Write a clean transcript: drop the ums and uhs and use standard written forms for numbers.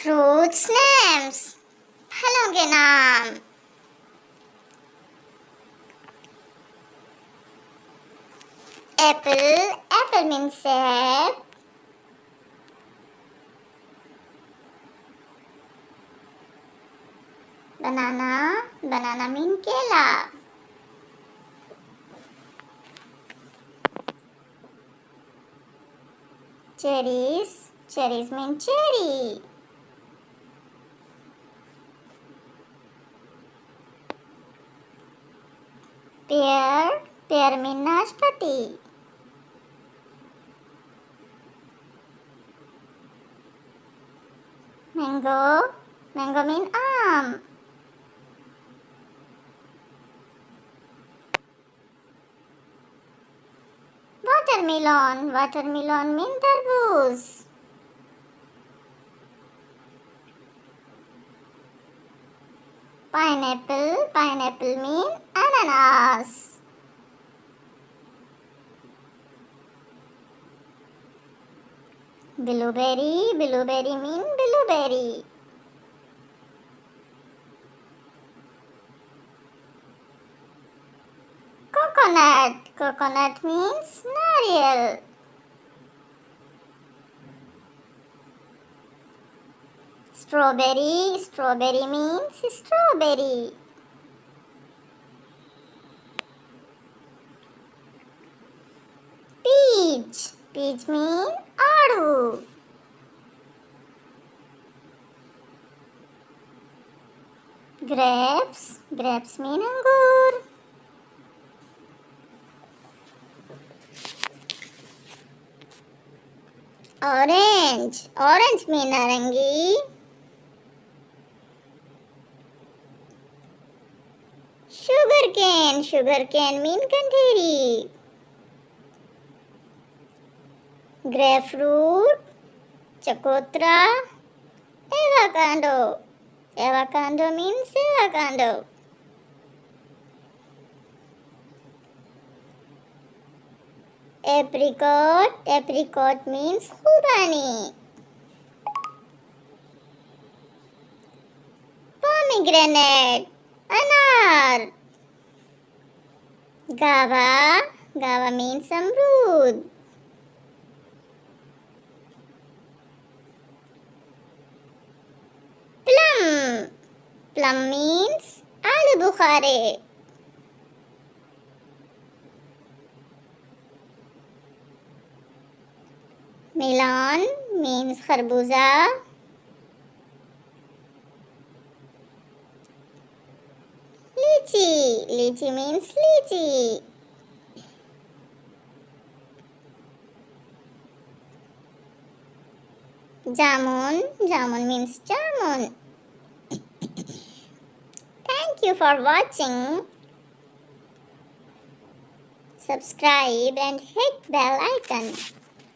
Fruits names. फलों के नाम. Apple. Apple means सेब. Banana. Banana means केला. Cherries. Cherries mean cherry. Pear. Pear mean नाशपाती. Mango. Mango mean आम. Watermelon. Watermelon mean तरबूज. Pineapple. Pineapple mean ananas. Blueberry. Blueberry mean blueberry. Coconut. Coconut means नारियल. Strawberry. Strawberry means strawberry. Peach. Peach mean आड़ू. Grapes. Grapes mean अंगूर. Orange. Orange mean नारंगी. Sugarcane. Sugarcane mean कंठेरी. Grapefruit. चकोतरा. Avocado. Avocado means avocado. Apricot. Apricot means खुबानी. Pomegranate. अनार. Guava. Guava means अमरूद. Plum. Plum means आलू बुखारे. Melon means खरबूजा. Lychee. Lychee means lychee. Jamun. Jamun means jamun. Thank you for watching. Subscribe and hit bell icon.